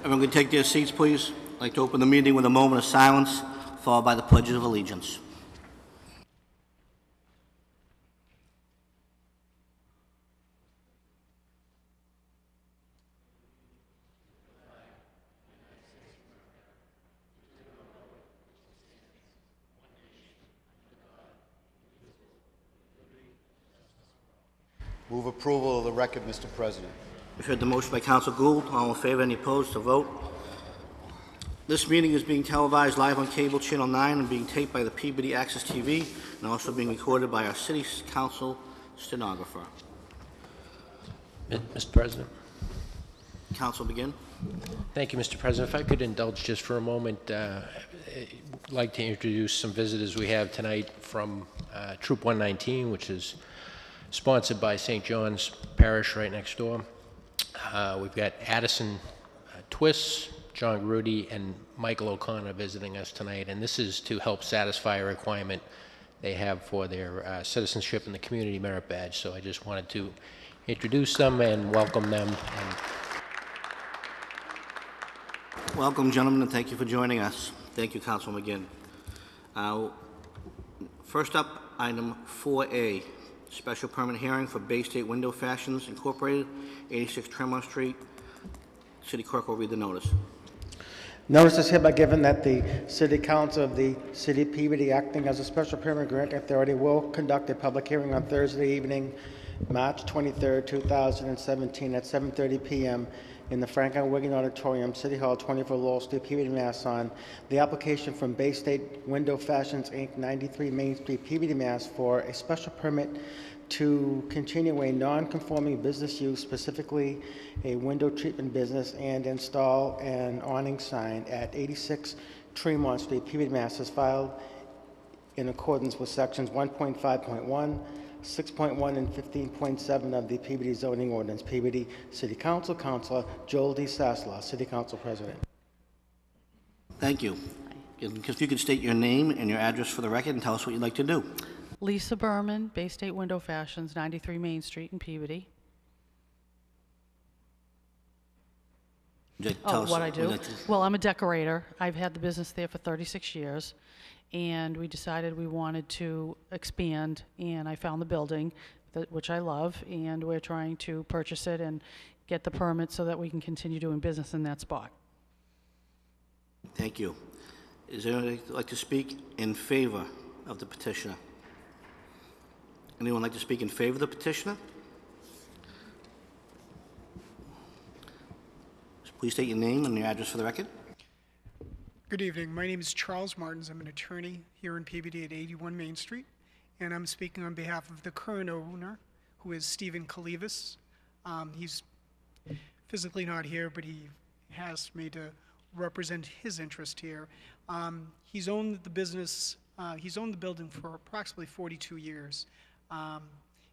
Everyone can take their seats, please. I'd like to open the meeting with a moment of silence, followed by the Pledge of Allegiance. Move approval of the record, Mr. President. We've heard the motion by Council Gould. All in favor, any opposed, to vote. This meeting is being televised live on cable channel 9 and being taped by the Peabody Access TV and also being recorded by our City Council stenographer. Mr. President. Council begin. Thank you, Mr. President. If I could indulge just for a moment, I'd like to introduce some visitors we have tonight from Troop 119, which is sponsored by St. John's Parish right next door. We've got Addison Twiss, John Grudy, and Michael O'Connor visiting us tonight, and this is to help satisfy a requirement they have for their citizenship and the community merit badge. So I just wanted to introduce them and welcome them. Welcome, gentlemen, and thank you for joining us. Thank you, Councilman McGinn. First up, item 4A, special permit hearing for Bay State Window Fashions Incorporated, 86 Tremont Street. City Clerk will read the notice. Notice is hereby given that the City Council of the City of Peabody, acting as a special permit granting authority, will conduct a public hearing on Thursday evening, March 23rd, 2017 at 7:30 p.m. in the Franklin Wiggin Auditorium, City Hall, 24 Lowell Street, Peabody, Mass. On the application from Bay State Window Fashions, Inc., 93 Main Street, Peabody, Mass. for a special permit to continue a non-conforming business use, specifically a window treatment business, and install an awning sign at 86 Tremont Street, Peabody, Mass. As filed in accordance with sections 1.5.1, 6.1 and 15.7 of the Peabody zoning ordinance. Peabody City Council, Councilor Joel D. Sasslaw, City Council President. Thank you. If you could state your name and your address for the record and tell us what you'd like to do. Lisa Berman, Bay State Window Fashions, 93 Main Street in Peabody. What I do? Well, I'm a decorator. I've had the business there for 36 years, and we decided we wanted to expand, and I found the building, which I love, and we're trying to purchase it and get the permit so that we can continue doing business in that spot. Thank you. Is there anyone who'd like to speak in favor of the petitioner? Anyone like to speak in favor of the petitioner? Please state your name and your address for the record. Good evening. My name is Charles Martins. I'm an attorney here in Peabody at 81 Main Street, and I'm speaking on behalf of the current owner, who is Stephen Kalivas. He's physically not here, but he asked me to represent his interest here. He's owned the business, he's owned the building for approximately 42 years.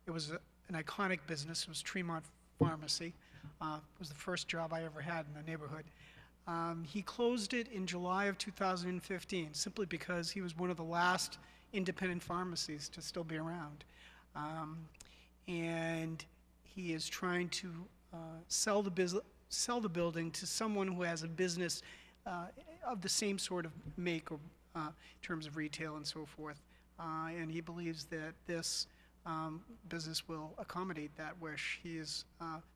It was an iconic business. It was Tremont Pharmacy. It was the first job I ever had in the neighborhood. He closed it in July of 2015, simply because he was one of the last independent pharmacies to still be around. And he is trying to sell the building to someone who has a business of the same sort of make or in terms of retail and so forth. And he believes that this business will accommodate that wish. He is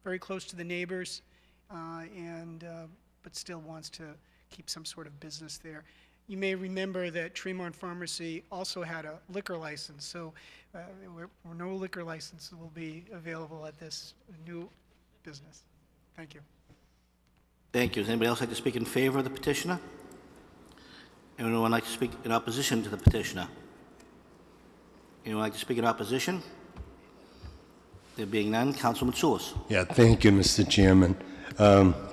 very close to the neighbors, but still wants to keep some sort of business there. You may remember that Tremont Pharmacy also had a liquor license, so no liquor license will be available at this new business. Thank you. Thank you. Does anybody else like to speak in favor of the petitioner? Anyone like to speak in opposition to the petitioner? Anyone like to speak in opposition? There being none, Councilman Tsoulis. Yeah, thank you, Mr. Chairman.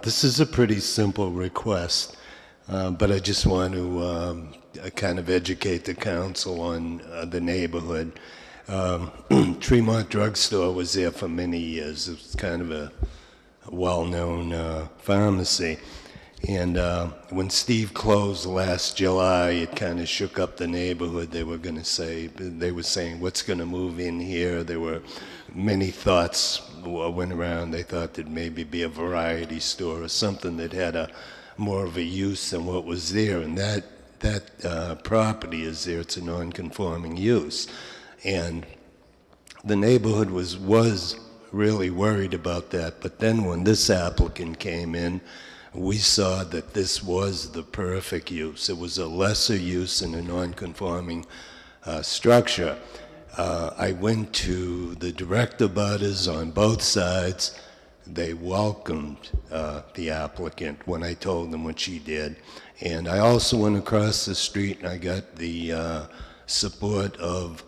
This is a pretty simple request, but I just want to kind of educate the council on the neighborhood. Tremont Drugstore was there for many years. It was kind of a well-known pharmacy. And when Steve closed last July, it kind of shook up the neighborhood. They were saying, what's going to move in here? There were many thoughts went around, they thought there'd maybe be a variety store or something that had a more of a use than what was there, and that property is there. It's a non-conforming use, and the neighborhood was really worried about that. But then when this applicant came in, we saw that this was the perfect use. It was a lesser use in a non-conforming structure. I went to the direct abutters on both sides. They welcomed the applicant when I told them what she did. And I also went across the street and I got the support of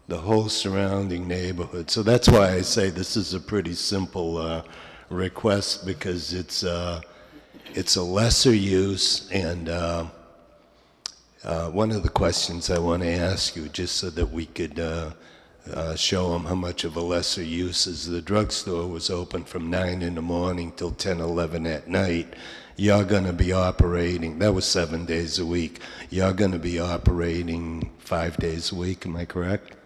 the whole surrounding neighborhood. So that's why I say this is a pretty simple request, because it's a lesser use. And one of the questions I want to ask you, just so that we could show them how much of a lesser use, is the drugstore was open from 9 in the morning till 10, 11 at night. You're going to be operating, that was 7 days a week. You're going to be operating 5 days a week, am I correct?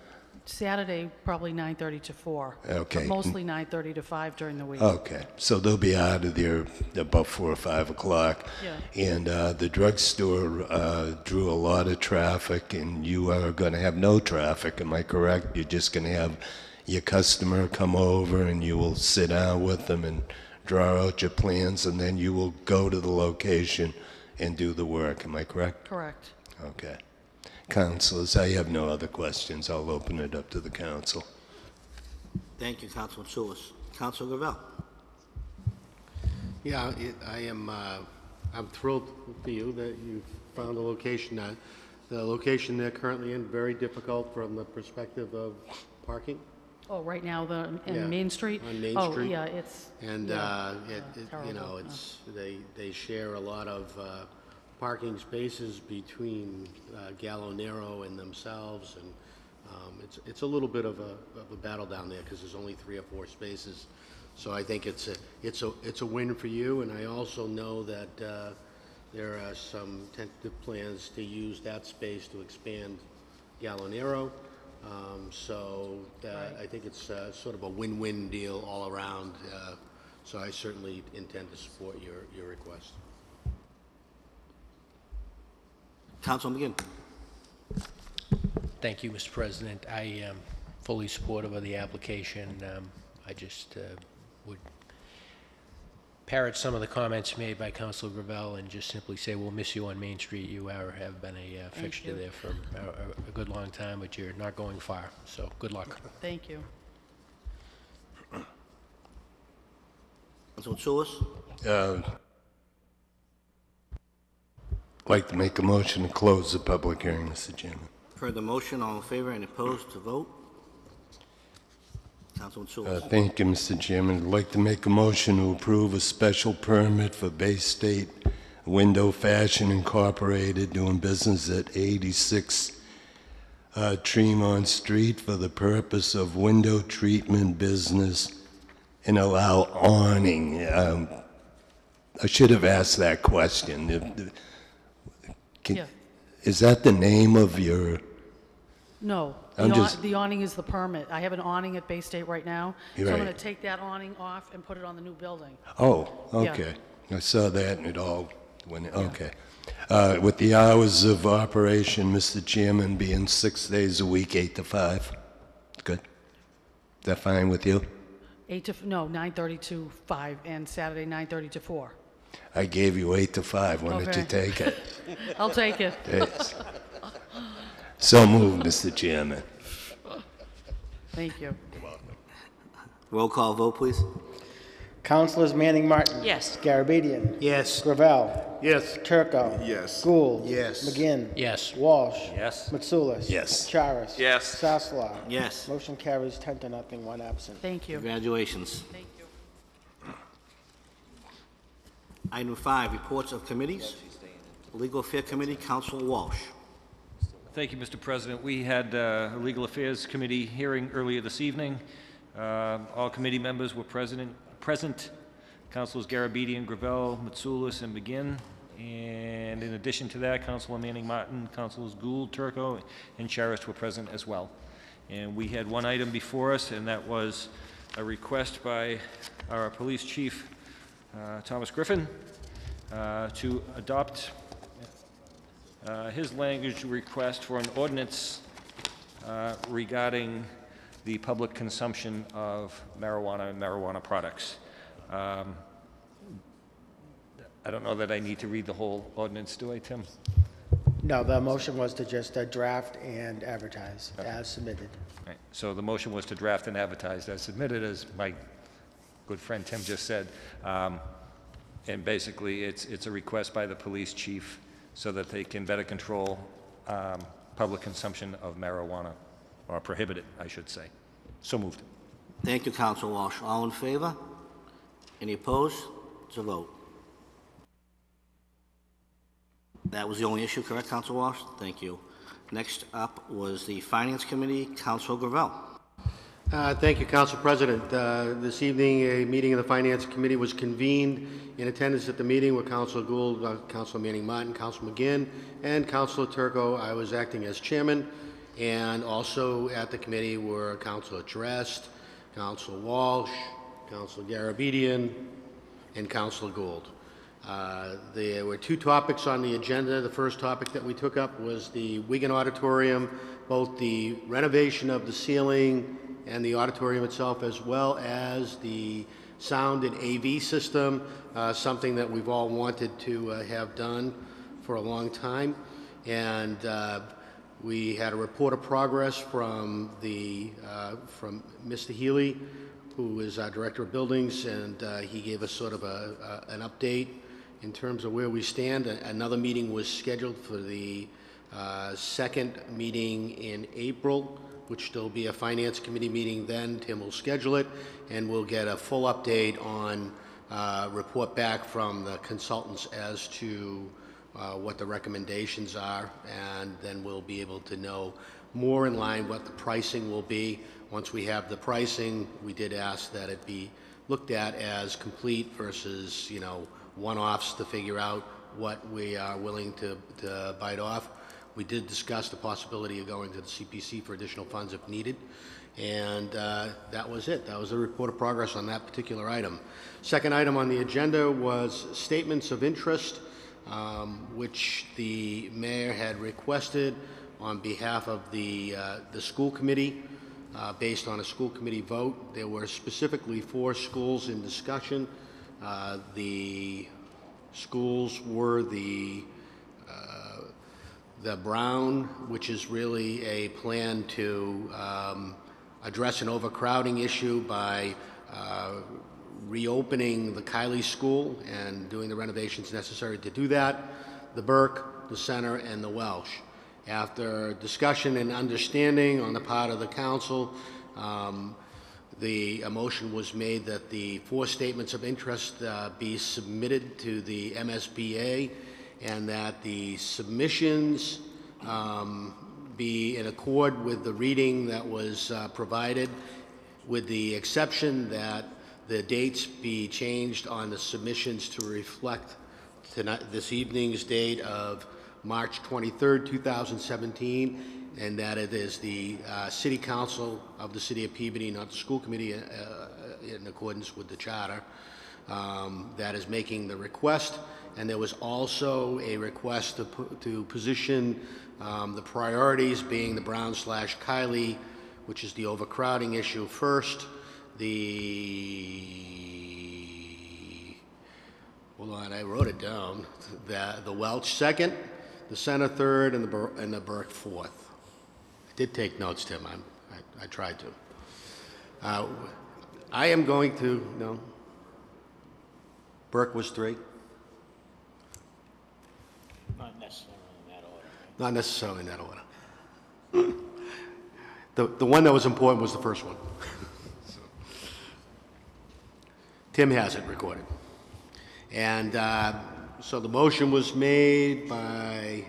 Saturday, probably 9:30 to 4. Okay. But mostly 9:30 to 5 during the week. Okay, so they'll be out of there about 4 or 5 o'clock. Yeah. And the drugstore drew a lot of traffic, and you are going to have no traffic, am I correct? You're just going to have your customer come over, and you will sit down with them and draw out your plans, and then you will go to the location and do the work, am I correct? Correct. Okay. Councilors, I have no other questions. I'll open it up to the council. Thank you, Councilman Sulis. Councilor Gravel. Yeah, I'm thrilled for you that you found a location. The location they're currently in, very difficult from the perspective of parking. Oh, right now, in Yeah, Main Street? on Main Oh, Street. yeah, it's, And, yeah, you know, terrible. they share a lot of parking spaces between Gallo Nero and themselves, and it's a little bit of a battle down there because there's only 3 or 4 spaces. So I think it's a win for you, and I also know that there are some tentative plans to use that space to expand Gallo Nero. I think it's sort of a win-win deal all around. So I certainly intend to support your request. Councilman McGinn. Thank you, Mr. President. I am fully supportive of the application. I just would parrot some of the comments made by Councilor Gravel and just simply say, we'll miss you on Main Street. You have been a fixture you. there for a good long time, but you're not going far, so good luck. Thank you. Councilman Sulis. I'd like to make a motion to close the public hearing, Mr. Chairman. Heard the motion. All in favor and opposed to vote? Councilman Sulis. Thank you, Mr. Chairman. I'd like to make a motion to approve a special permit for Bay State Window Fashion Incorporated doing business at 86 Tremont Street for the purpose of window treatment business and allow awning. I should have asked that question. Yeah. Is that the name of your... No, I'm the just- the awning is the permit. I have an awning at Bay State right now, so You're I'm right. going to take that awning off and put it on the new building. Oh, Yeah. okay. I saw that and it all went, okay. With the hours of operation, Mr. Chairman, being 6 days a week, 8 to 5. Good. Is that fine with you? 9:30 to 5, and Saturday, 9:30 to 4. I gave you 8 to 5. Why don't you Okay. take it? I'll take it. It's- So moved, Mr. Chairman. Thank you. Roll call vote, please. Councilors Manning Martin. Yes. Garabedian. Yes. Gravel. Yes. Turco. Yes. Gould. Yes. McGinn. Yes. Walsh. Yes. Mitsoulas. Yes. Charis. Yes. Sasslaw. Yes. Motion carries 10-0, 1 absent. Thank you. Congratulations. Thank you. Item 5, reports of committees. Legal Affairs Committee, Councilor Walsh. Thank you, Mr. President. We had a Legal Affairs Committee hearing earlier this evening. All committee members were present. Councilors Garabedian, Gravel, Mitsoulas, and McGinn. And in addition to that, Councilor Manning Martin, Councilors Gould, Turco, and Charis were present as well. And we had one item before us, and that was a request by our police chief, Thomas Griffin, to adopt his language request for an ordinance regarding the public consumption of marijuana and marijuana products. I don't know that I need to read the whole ordinance, do I, Tim? No, the motion was to just draft and advertise as submitted. Right. So the motion was to draft and advertise as submitted, as my good friend Tim just said. And basically, it's a request by the police chief so that they can better control public consumption of marijuana, or prohibit it, I should say. So moved. Thank you, Council Walsh. All in favor? Any opposed? It's a vote. That was the only issue, correct, Council Walsh? Thank you. Next up was the Finance Committee, Council Gravel. Thank you, Council President. This evening, a meeting of the Finance Committee was convened. In attendance at the meeting were Councilor Gould, Councilor Manning Martin, Councilor McGinn, and Councilor Turco. I was acting as chairman. And also at the committee were Councilor Drest, Councilor Walsh, Councilor Garabedian, and Councilor Gould. There were two topics on the agenda. The first topic that we took up was the Wigan Auditorium, both the renovation of the ceiling and the auditorium itself, as well as the sound and AV system, something that we've all wanted to have done for a long time. And we had a report of progress from Mr. Healy, who is our Director of Buildings, and he gave us sort of an update in terms of where we stand. Another meeting was scheduled for the second meeting in April, which will be a Finance Committee meeting then. Tim will schedule it, and we'll get a full update on, report back from the consultants as to what the recommendations are, and then we'll be able to know more in line what the pricing will be. Once we have the pricing, we did ask that it be looked at as complete versus, one-offs to figure out what we are willing to bite off. We did discuss the possibility of going to the CPC for additional funds if needed, and that was it. That was a report of progress on that particular item. Second item on the agenda was statements of interest, which the mayor had requested on behalf of the school committee, based on a school committee vote. There were specifically 4 schools in discussion. The schools were the Brown, which is really a plan to address an overcrowding issue by reopening the Kiley School and doing the renovations necessary to do that, the Burke, the Center, and the Welsh. After discussion and understanding on the part of the council, the motion was made that the 4 statements of interest be submitted to the MSBA, and that the submissions be in accord with the reading that was provided, with the exception that the dates be changed on the submissions to reflect this evening's date of March 23rd, 2017, and that it is the City Council of the City of Peabody, not the school committee, in accordance with the charter, that is making the request. And there was also a request to position the priorities being the Brown/Kiley, which is the overcrowding issue first, hold on, I wrote it down, the Welch second, the Center third, and the Burke fourth. I did take notes, Tim. I tried to. I am going to, no. Burke was 3? Not necessarily in that order. Not necessarily in that order. The one that was important was the first one. So. Tim has it recorded. And so the motion was made by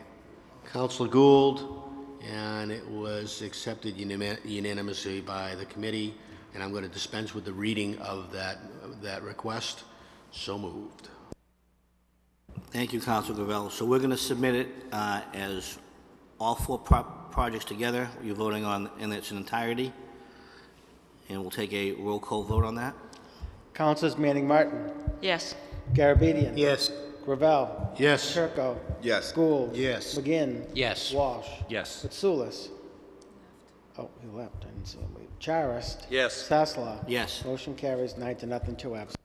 Councilor Gould, and it was accepted unanimously by the committee, and I'm going to dispense with the reading of that request. So moved. Thank you, Councilor Gravel. So we're going to submit it as all 4 projects together. You're voting on in its entirety. And we'll take a roll call vote on that. Councilors Manning Martin, Yes. Garabedian. Yes. Gravel. Yes. Turco. Yes. Gould. Yes. McGinn. Yes. Walsh. Yes. Mitsoulas. Oh, he left. I didn't see him leave. Charist. Yes. Sasslaw. Yes. Motion carries 9-0, 2 absent.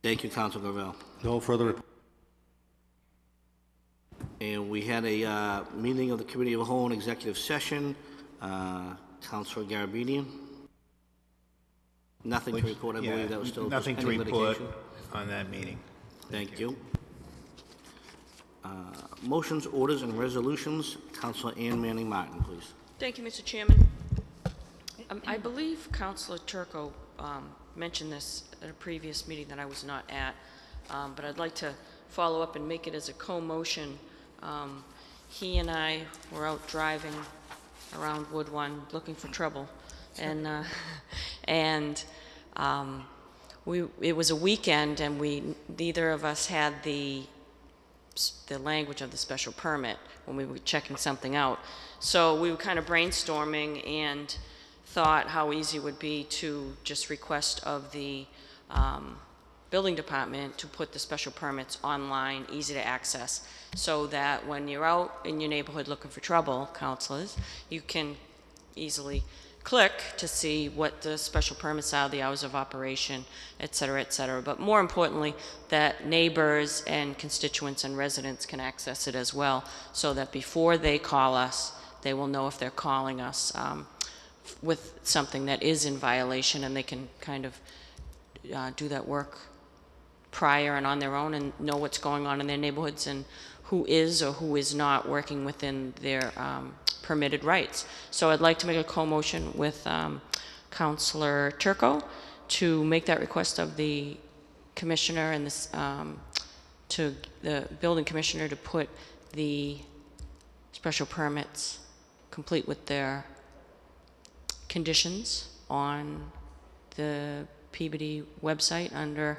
Thank you, Council Gravel. No further report. And we had a meeting of the Committee of the Whole in executive session. Councilor Garabedian? Nothing to report, I believe that was still just Nothing to pending report litigation. on that meeting. Thank you. Motions, orders, and resolutions. Councilor Ann Manning Martin, please. Thank you, Mr. Chairman. I believe Councilor Turco mentioned this at a previous meeting that I was not at, but I'd like to follow up and make it as a co-motion. He and I were out driving around Wood One looking for trouble, and it was a weekend, and neither of us had the language of the special permit when we were checking something out. So we were kind of brainstorming and thought how easy it would be to just request of the building department to put the special permits online, easy to access, so that when you're out in your neighborhood looking for trouble, councilors, you can easily click to see what the special permits are, the hours of operation, et cetera, but more importantly, that neighbors and constituents and residents can access it as well, so that before they call us, they will know if they're calling us with something that is in violation, and they can kind of do that work prior and on their own and know what's going on in their neighborhoods and who is or who is not working within their permitted rights. So I'd like to make a co-motion with Councilor Turco to make that request of the commissioner and this, to the building commissioner to put the special permits complete with their conditions on the Peabody website under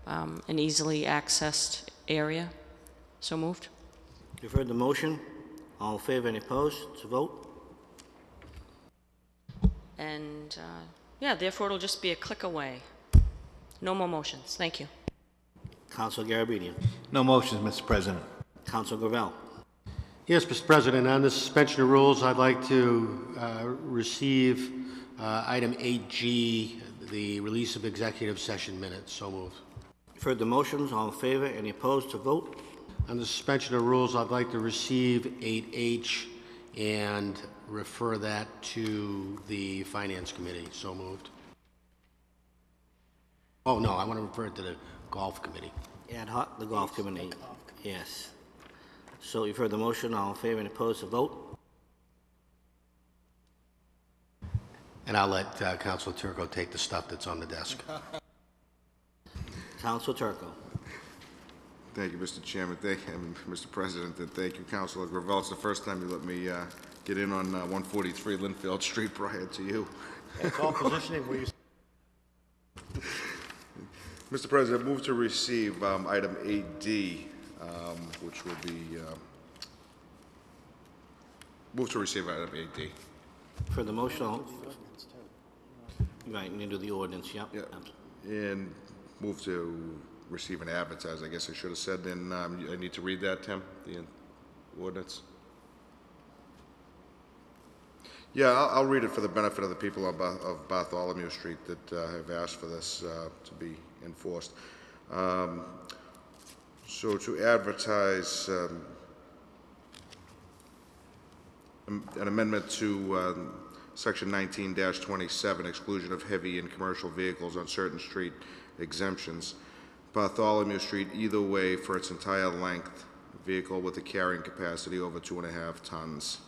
an easily accessed area. So moved. You've heard the motion. All in favor, any opposed? To vote? And yeah, therefore it'll just be a click away. No more motions. Thank you. Councilor Garabedian. No motions, Mr. President. Councilor Gravel. Yes, Mr. President, on the suspension of rules, I'd like to receive item 8G, the release of executive session minutes. So moved. You've heard the motions. All in favor, any opposed? To vote? On the suspension of rules, I'd like to receive 8H and refer that to the Finance Committee. So moved. Oh, no, I want to refer it to the Golf Committee. Ad hoc, the golf committee. Yes. So you've heard the motion. All in favor, any opposed? To vote? And I'll let Councilor Turco take the stuff that's on the desk. Councilor Turco. Thank you, Mr. Chairman. Mr. President, and thank you, Councilor Gravel. It's the first time you let me get in on 143 Linfield Street prior to you. It's all positioning where you... Mr. President, move to receive item 8D, which will be... move to receive item 8D. For the motion, right, into the ordinance, yep. Yeah. And move to receive and advertise, I guess I should have said. Then I need to read that, Tim, the ordinance. Yeah, I'll read it for the benefit of the people of Bartholomew Street that have asked for this to be enforced. So to advertise an amendment to Section 19-27, exclusion of heavy and commercial vehicles on certain street exemptions. Bartholomew Street, either way, for its entire length, vehicle with a carrying capacity over 2.5 tons.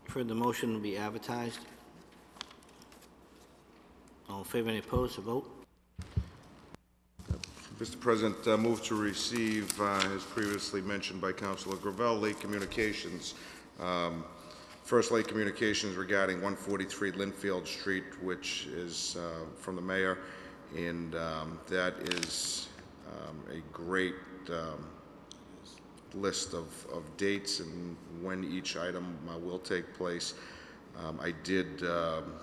For the motion to be advertised. All in favor, any opposed? To vote? Mr. President, move to receive, as previously mentioned by Councilor Gravel, late communications. First, late communications regarding 143 Linfield Street, which is from the mayor, and that is a great list of dates and when each item will take place. I did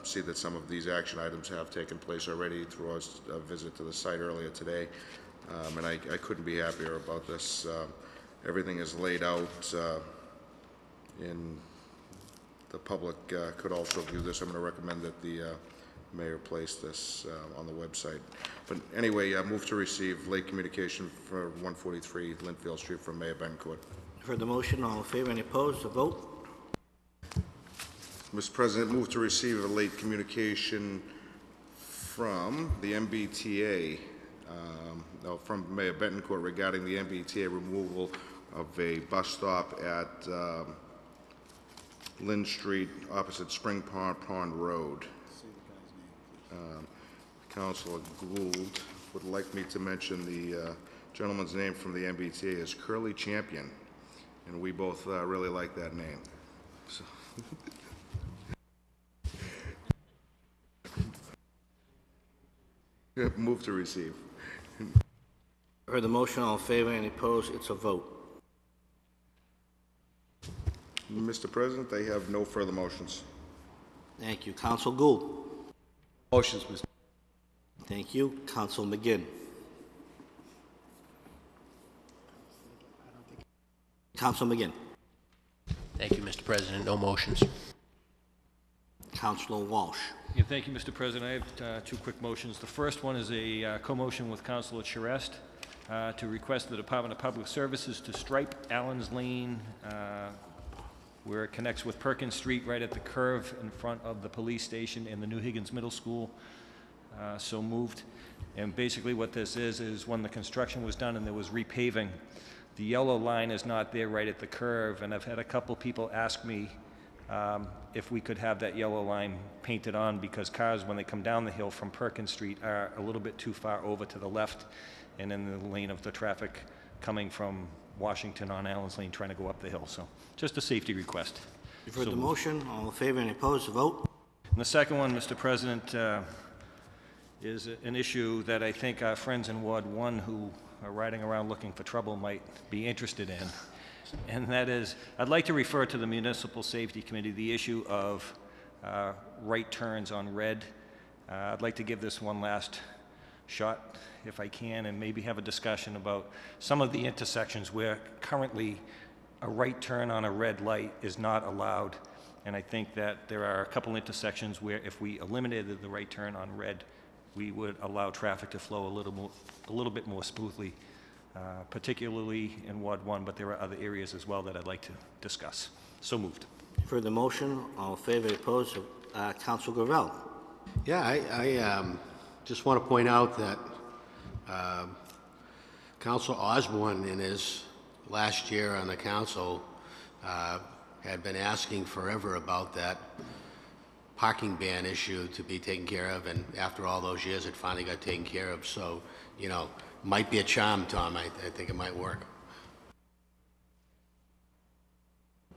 see that some of these action items have taken place already through a visit to the site earlier today, and I couldn't be happier about this. Everything is laid out in the public could also view this. I'm going to recommend that the mayor place this on the website. But anyway, move to receive late communication for 143 Linfield Street from Mayor Betancourt. Heard the motion. All in favor? Any opposed? A vote? Mr. President, move to receive a late communication from the MBTA, from Mayor Betancourt regarding the MBTA removal of a bus stop at Lynn Street opposite Spring Pond Road. Councilor Gould would like me to mention the gentleman's name from the MBTA is Curly Champion, and we both really like that name. So move to receive. Heard the motion. All in favor? Any opposed? It's a vote. Mr. President, I have no further motions. Thank you. Council Gould. Motions, Mr. Thank you. Council McGinn. Council McGinn. Thank you, Mr. President. No motions. Councilor Walsh. Yeah, thank you, Mr. President. I have two quick motions. The first one is a co-motion with Councilor Charest to request the Department of Public Services to stripe Allen's Lane where it connects with Perkins Street right at the curve in front of the police station and the New Higgins Middle School. So moved. And basically what this is when the construction was done and there was repaving, the yellow line is not there right at the curve, and I've had a couple people ask me if we could have that yellow line painted on, because cars, when they come down the hill from Perkins Street, are a little bit too far over to the left and in the lane of the traffic coming from Washington on Allen's Lane trying to go up the hill. So just a safety request. You've heard So the motion. All in favor? Any opposed? A vote. and the second one, Mr. President, is an issue that I think our friends in Ward 1 who are riding around looking for trouble might be interested in. And that is, I'd like to refer to the Municipal Safety Committee the issue of right turns on red. I'd like to give this one last shot, if I can, and maybe have a discussion about some of the intersections where currently a right turn on a red light is not allowed. And I think that there are a couple intersections where if we eliminated the right turn on red, we would allow traffic to flow a little bit more smoothly, particularly in Ward 1, but there are other areas as well that I'd like to discuss. So moved. You've heard the motion. All in favor? Any opposed? Council Gravel. Yeah, I just want to point out that Council Osborne, in his last year on the council, had been asking forever about that parking ban issue to be taken care of, and after all those years, it finally got taken care of. So, you know, might be a charm, Tom. I think it might work.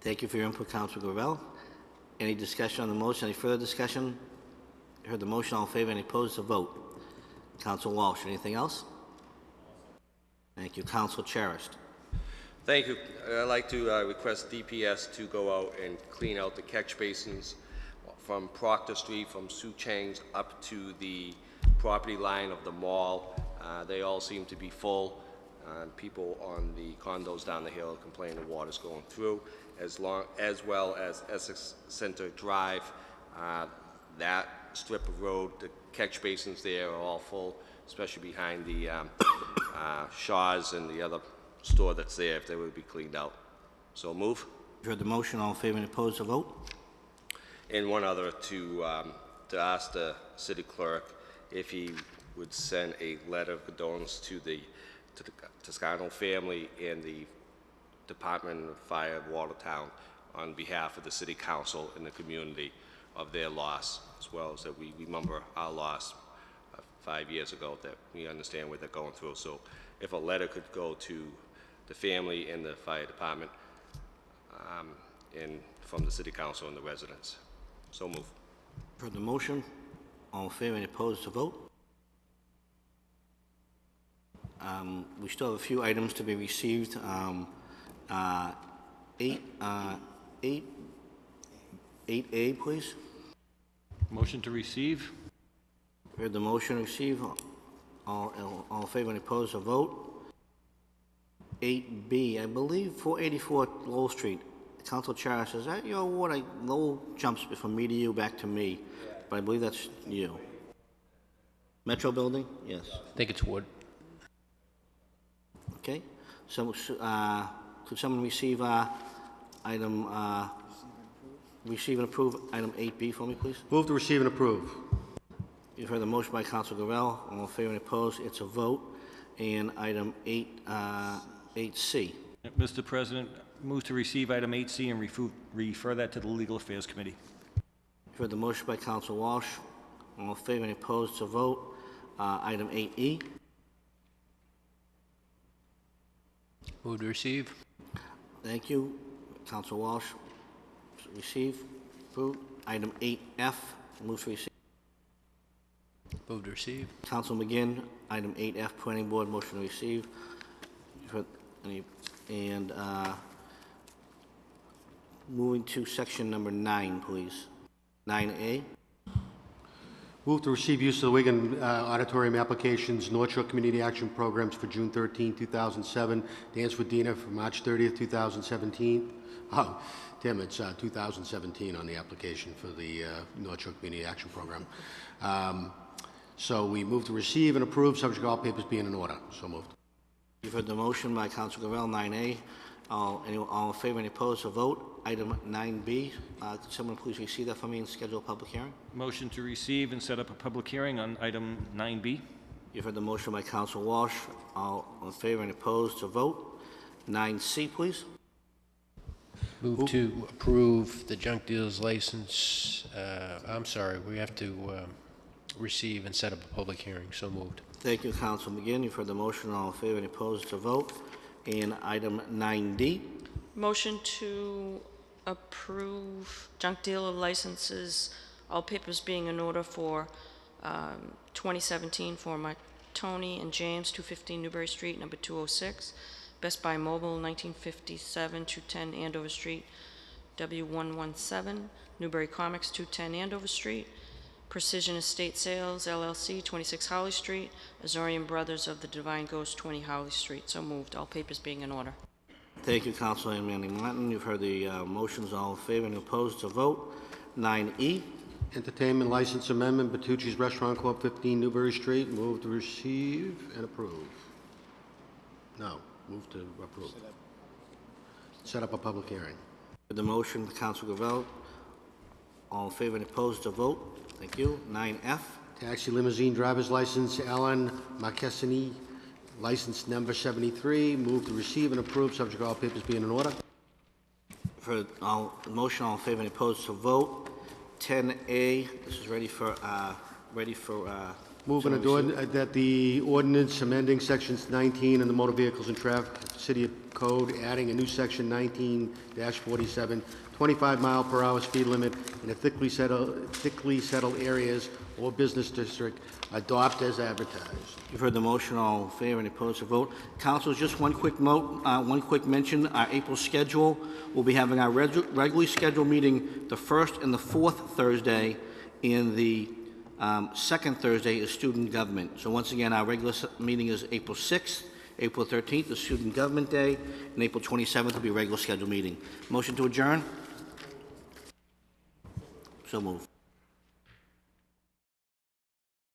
Thank you for your input, Council Gravel. Any discussion on the motion? Any further discussion? You heard the motion. All in favor? Any opposed? A vote. Council Walsh. Anything else? Thank you. Council Charest. Thank you. I'd like to request DPS to go out and clean out the catch basins from Proctor Street, from Sue Chang's up to the property line of the mall. They all seem to be full. People on the condos down the hill complain the water's going through, as well as Essex Center Drive. That strip of road, the catch basins there are all full, especially behind the Shaw's and the other store that's there, if they would be cleaned out. So move. You heard the motion. All in favor? Any opposed? A vote. And one other, to ask the city clerk if he would send a letter of condolence to the Toscano family and the Department of Fire of Watertown on behalf of the city council and the community of their loss, as well as that we remember our loss 5 years ago, that we understand what they're going through. So if a letter could go to the family and the fire department and from the city council and the residents. So move. Heard the motion. All in favor? Any opposed? To vote. We still have a few items to be received. 8, 8A, please. Motion to receive? Heard the motion, receive. All in favor, any opposed, a vote. 8B, I believe 484 Lowell Street. Council Chair says, that your award? Lowell jumps from me to you, back to me. But I believe that's you. Metro Building? Yes. I think it's Wood. Okay. So, could someone receive item, receive and approve item 8B for me, please? Move to receive and approve. You've heard the motion by Council Gravel. All in favor and opposed, it's a vote. And item 8C. Mr. President, move to receive item 8C and refer that to the Legal Affairs Committee. You've heard the motion by Council Walsh. All in favor and opposed, it's a vote. Item 8E. Move to receive. Thank you. Council Walsh. Receive. Approved. Item 8F. Move to receive. Move to receive. Council McGinn. Item 8F. Planning Board. Motion to receive. You've heard and moving to section number 9, please. 9A. Move to receive use of the Wigan Auditorium applications, North Shore Community Action Programs for June 13, 2007, Dance with Dina for March 30th, 2017. Oh, Tim, it's 2017 on the application for the North Shore Community Action Program. So we move to receive and approve, subject to all papers being in order. So moved. You've heard the motion by Council Gravel, 9A. All in favor, any opposed, a vote. Item 9B. Could someone please receive that for me and schedule a public hearing? Motion to receive and set up a public hearing on item 9B. You've heard the motion by Council Walsh. All in favor and opposed, a vote. 9C, please. Move to approve the junk dealer's license. I'm sorry, we have to receive and set up a public hearing. So moved. Thank you, Council McGinn. You've heard the motion. All in favor and opposed, a vote. And item 9D. Motion to approve junk dealer licenses, all papers being in order for 2017 for Tony and James, 215 Newbury Street, number 206. Best Buy Mobile, 1957, 210 Andover Street, W117. Newbury Comics, 210 Andover Street. Precision Estate Sales, LLC, 26 Howley Street. Azorian Brothers of the Divine Ghost, 20 Howley Street. So moved. All papers being in order. Thank you, Councilor Manning Martin. You've heard the motions. All in favor and opposed, to vote. 9E. Entertainment License Amendment, Bertucci's Restaurant Club, 15 Newbury Street. Move to receive and approve. No, move to approve. Set up a public hearing. The motion, Council Gravel. All in favor and opposed, to vote. Thank you. 9F. Taxi Limousine Driver's License, Alan Marquesini, license number 73. Move to receive and approve, subject to all papers being in order. For motion, all in favor and opposed, to vote. 10A. This is ready for Move that the ordinance amending sections 19 in the Motor Vehicles and Traffic City Code, adding a new section 19-47, 25-mile-per-hour speed limit in a thickly settled areas or business district, adopt as advertised. You've heard the motion. All in favor and opposed, to vote. Council, just one quick note, one quick mention. Our April schedule, we'll be having our regularly scheduled meeting the first and the fourth Thursday, and the second Thursday is student government. So once again, our regular meeting is April 6th, April 13th is Student Government Day, and April 27th will be a regular scheduled meeting. Motion to adjourn? So moved.